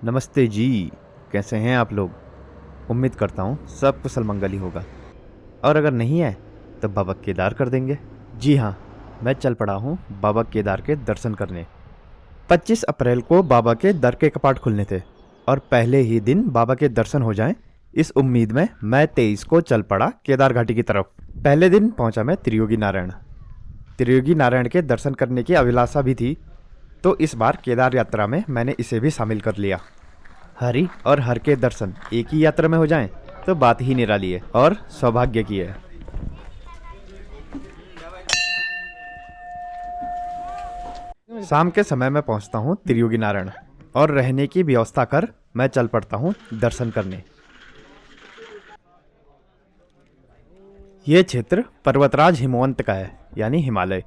नमस्ते जी। कैसे हैं आप लोग? उम्मीद करता हूँ सब कुशल मंगल ही होगा। और अगर नहीं है तो बाबा केदार कर देंगे। जी हाँ, मैं चल पड़ा हूँ बाबा केदार के दर्शन करने। 25 अप्रैल को बाबा के दर के कपाट खुलने थे और पहले ही दिन बाबा के दर्शन हो जाएं, इस उम्मीद में मैं 23 को चल पड़ा केदार घाटी की तरफ। पहले दिन पहुंचा मैं त्रियोगी नारायण। त्रियोगी नारायण के दर्शन करने की अभिलाषा भी थी, तो इस बार केदार यात्रा में मैंने इसे भी शामिल कर लिया। हरि और हर के दर्शन एक ही यात्रा में हो जाएं तो बात ही निराली है और सौभाग्य की है। शाम के समय में पहुंचता हूं त्रियोगी नारायण और रहने की व्यवस्था कर मैं चल पड़ता हूं दर्शन करने। ये क्षेत्र पर्वतराज हिमवंत का है, यानी हिमालय,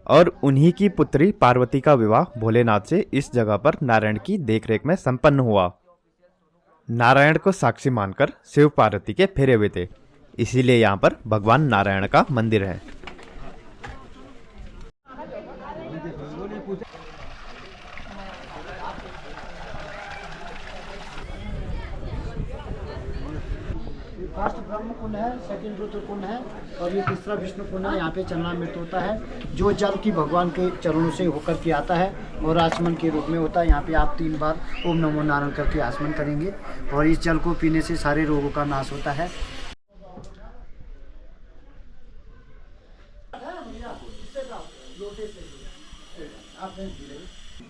और उन्हीं की पुत्री पार्वती का विवाह भोलेनाथ से इस जगह पर नारायण की देखरेख में संपन्न हुआ। नारायण को साक्षी मानकर शिव पार्वती के फेरे हुए थे, इसीलिए यहाँ पर भगवान नारायण का मंदिर है। फर्स्ट ब्रह्म कुंड है, सेकंड रुद्र कुंड है और ये तीसरा विष्णु कुंड है। यहाँ पे चलना मृत होता है, जो जल की भगवान के चरणों से होकर के आता है और आचमन के रूप में होता है। यहाँ पे आप 3 बार ओम नमो नारायण करके आचमन करेंगे और इस जल को पीने से सारे रोगों का नाश होता है।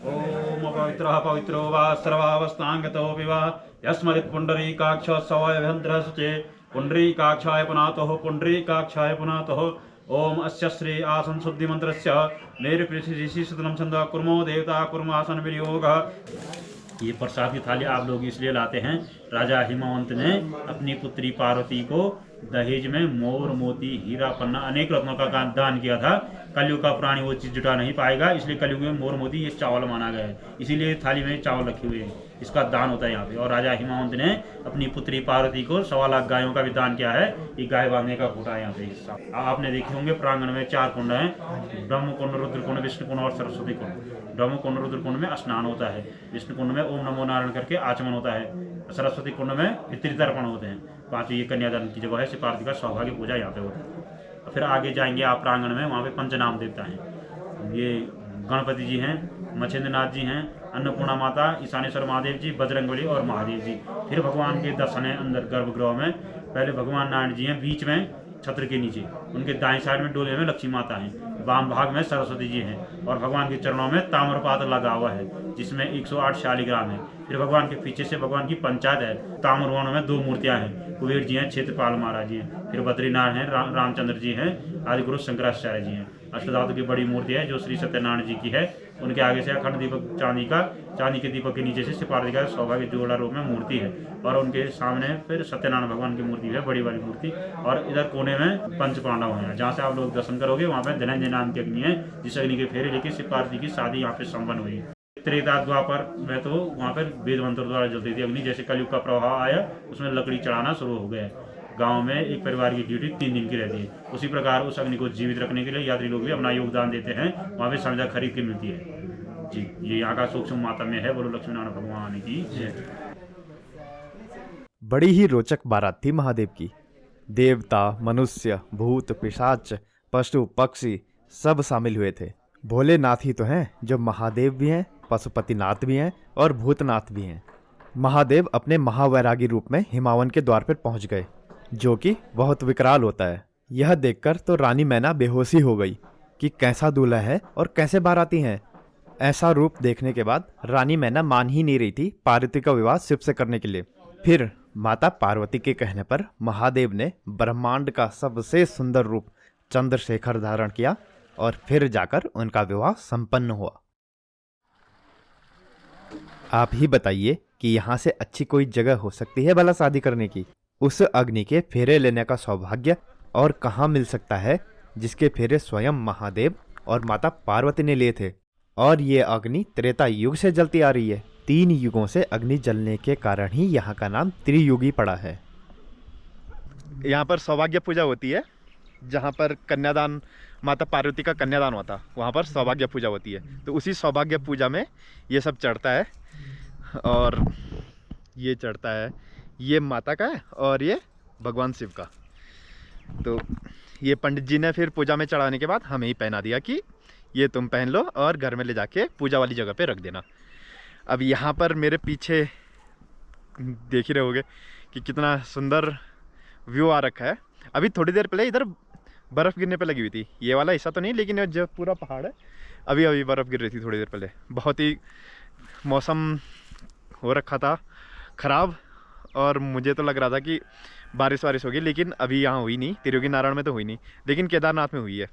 ओम अपवित्रः पवित्रो वा सर्वावस्थांगतोऽपि वा यस्मत्पुण्डरीकाक्षसवयभ्यन्तरसुचे पुण्डरीकाक्षाय पुनातोः पुण्डरीकाक्षाय पुनातोः। ओम अस्य श्री आसन शुद्धि मंत्रस्य मेरे ऋषि सुतनम छंद कुर्मो देवता कुर्म आसन विनियोगः। ये प्रसाद की थाली आप लोग इसलिए लाते हैं, राजा हिमवंत ने अपनी पुत्री पार्वती को दहेज में मोर मोती हीरा पन्ना अनेक रत्नों का दान किया था। कलयुग का प्राणी वो चीज जुटा नहीं पाएगा, इसलिए कलयुग में मोर मोती ये चावल माना गया है, इसीलिए थाली में चावल रखे हुए हैं, इसका दान होता है यहाँ पे। और राजा हिमवंत ने अपनी पुत्री पार्वती को 1.25 लाख गायों का भी दान किया है। ये गाय बांधने का खूटा है यहाँ पे हिस्सा। आपने देखे होंगे प्रांगण में 4 कुंड हैं, ब्रह्म कुंड, रुद्र कुंड, विष्णु कुंड और सरस्वती कुंड। ब्रह्म कुंड रुद्र कुंड में स्नान होता है, विष्णु कुंड में ओम नमो नारायण करके आचमन होता है, सरस्वती कुंड में पितृतर्पण होते हैं। 5 ये कन्यादान की जगह है, शिव पार्वती का सौभाग्य पूजा यहाँ पे होता है। फिर आगे जाएंगे आप प्रांगण में, वहाँ पे पंचनाम देवता हैं। ये गणपति जी हैं, मछेंद्रनाथ जी हैं, अन्नपूर्णा माता, ईशानेश्वर महादेव जी, बजरंगबली और महादेव जी। फिर भगवान के दर्शन है अंदर गर्भगृह में। पहले भगवान नारायण जी हैं बीच में छत्र के नीचे, उनके दाएं साइड में डोले में लक्ष्मी माता हैं, वाम भाग में सरस्वती जी हैं और भगवान के चरणों में ताम्रपात्र लगा हुआ है जिसमें 108 शालिग्राम है। फिर भगवान के पीछे से भगवान की पंचायत है, ताम्रवर्ण में 2 मूर्तियां हैं, कुबेर जी हैं, क्षेत्रपाल महाराज जी हैं, फिर बद्रीनाथ हैं, रामचंद्र जी हैं, आदि गुरु शंकराचार्य जी हैं। अष्टधातु की बड़ी मूर्ति है जो श्री सत्यनारायण जी की है, उनके आगे से अखंड दीपक चांदी के दीपक के नीचे से शिव पार्वती का सौभाग्य जोड़ा रूप में मूर्ति है और उनके सामने फिर सत्यनारायण भगवान की मूर्ति है, बड़ी वाली मूर्ति। और इधर कोने में पंच पांडव हैं, जहाँ से आप लोग दर्शन करोगे वहाँ पे धनंजय नाम की अग्नि है, जिस अग्नि के फेरे लेके शिव पार्वती की शादी यहाँ पे संपन्न हुई है। त्रेता द्वापर में तो वहाँ पर वेद मंत्र द्वारा जलती थी अग्नि। जैसे कलयुग का प्रभाव आया उसमें लकड़ी चढ़ाना शुरू हो गया है। गांव में एक परिवार की ड्यूटी 3 दिन की रहती है, उसी प्रकार उस अग्नि को जीवित रखने के लिए यात्री लोग भी अपना योगदान देते हैं। वहाँ पे समझा खरीद के मिलती है जी। ये यहाँ का सूक्ष्म मातम्य है। बोलो लक्ष्मी नारायण भगवान की जय। बड़ी ही रोचक बारात थी महादेव की। देवता, मनुष्य, भूत, पिशाच, पशु, पक्षी सब शामिल हुए थे। भोलेनाथ ही तो हैं जो महादेव भी हैं, पशुपतिनाथ भी हैं और भूतनाथ भी हैं। महादेव अपने महावैरागी रूप में हिमावन के द्वार पर पहुंच गए, जो कि बहुत विकराल होता है। यह देखकर तो रानी मैना बेहोशी हो गई कि कैसा दूल्हा है और कैसे बाराती हैं। ऐसा रूप देखने के बाद रानी मैना मान ही नहीं रही थी पार्वती का विवाह शिव से करने के लिए। फिर माता पार्वती के कहने पर महादेव ने ब्रह्मांड का सबसे सुंदर रूप चंद्रशेखर धारण किया और फिर जाकर उनका विवाह संपन्न हुआ। आप ही बताइए कि यहाँ से अच्छी कोई जगह हो सकती है भला शादी करने की? उस अग्नि के फेरे लेने का सौभाग्य और कहाँ मिल सकता है जिसके फेरे स्वयं महादेव और माता पार्वती ने लिए थे। और ये अग्नि त्रेता युग से जलती आ रही है। 3 युगों से अग्नि जलने के कारण ही यहाँ का नाम त्रियुगी पड़ा है। यहाँ पर सौभाग्य पूजा होती है, जहाँ पर कन्यादान, माता पार्वती का कन्यादान हुआ था, वहाँ पर सौभाग्य पूजा होती है। तो उसी सौभाग्य पूजा में ये सब चढ़ता है और ये चढ़ता है, ये माता का है और ये भगवान शिव का। तो ये पंडित जी ने फिर पूजा में चढ़ाने के बाद हमें ही पहना दिया कि ये तुम पहन लो और घर में ले जाके पूजा वाली जगह पे रख देना। अब यहाँ पर मेरे पीछे देख ही रहे होगे कि कितना सुंदर व्यू आ रखा है। अभी थोड़ी देर पहले इधर बर्फ़ गिरने पे लगी हुई थी, ये वाला हिस्सा तो नहीं, लेकिन ये जो पूरा पहाड़ है अभी अभी बर्फ़ गिर रही थी थोड़ी देर पहले। बहुत ही मौसम हो रखा था ख़राब और मुझे तो लग रहा था कि बारिश होगी, लेकिन अभी यहाँ हुई नहीं। त्रियोगी नारायण में तो हुई नहीं, लेकिन केदारनाथ में हुई है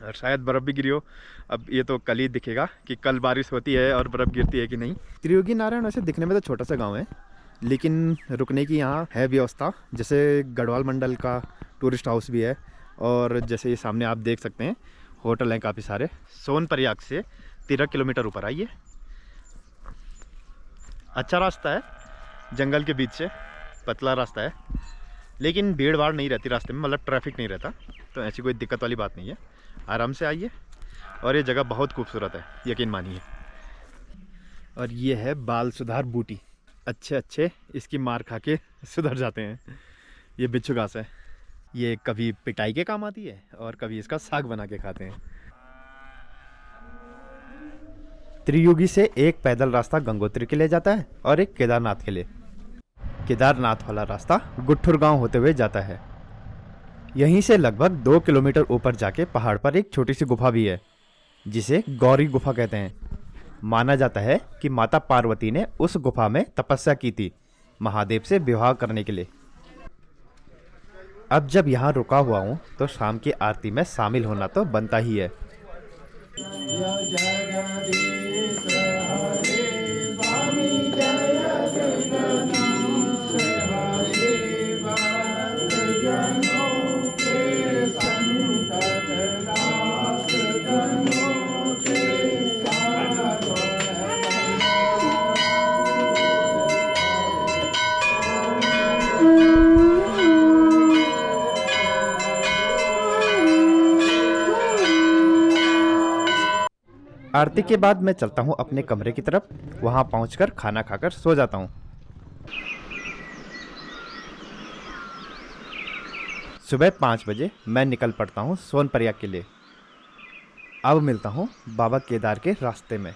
और शायद बर्फ़ भी गिरी हो। अब ये तो कल ही दिखेगा कि कल बारिश होती है और बर्फ़ गिरती है कि नहीं। त्रियोगी नारायण वैसे दिखने में तो छोटा सा गांव है, लेकिन रुकने की यहाँ है व्यवस्था। जैसे गढ़वाल मंडल का टूरिस्ट हाउस भी है और जैसे ये सामने आप देख सकते हैं होटल हैं काफ़ी सारे। सोनप्रयाग से 13 किलोमीटर ऊपर आइए। अच्छा रास्ता है, जंगल के बीच से पतला रास्ता है, लेकिन भीड़ भाड़ नहीं रहती रास्ते में, मतलब ट्रैफिक नहीं रहता, तो ऐसी कोई दिक्कत वाली बात नहीं है। आराम से आइए और ये जगह बहुत खूबसूरत है, यकीन मानिए। और ये है बाल सुधार बूटी। अच्छे इसकी मार खा के सुधर जाते हैं। ये बिच्छू घास है, ये कभी पिटाई के काम आती है और कभी इसका साग बना के खाते हैं। त्रियुगी से एक पैदल रास्ता गंगोत्री के लिए जाता है और एक केदारनाथ के लिए। केदारनाथ वाला रास्ता गुट्ठुर गांव होते हुए जाता है। यहीं से लगभग 2 किलोमीटर ऊपर जाके पहाड़ पर एक छोटी सी गुफा भी है, जिसे गौरी गुफा कहते हैं। माना जाता है कि माता पार्वती ने उस गुफा में तपस्या की थी महादेव से विवाह करने के लिए। अब जब यहाँ रुका हुआ हूँ तो शाम की आरती में शामिल होना तो बनता ही है। आरती के बाद मैं चलता हूँ अपने कमरे की तरफ। वहाँ पहुँचकर खाना खाकर सो जाता हूँ। सुबह 5 बजे मैं निकल पड़ता हूँ सोनप्रयाग के लिए। अब मिलता हूँ बाबा केदार के रास्ते में।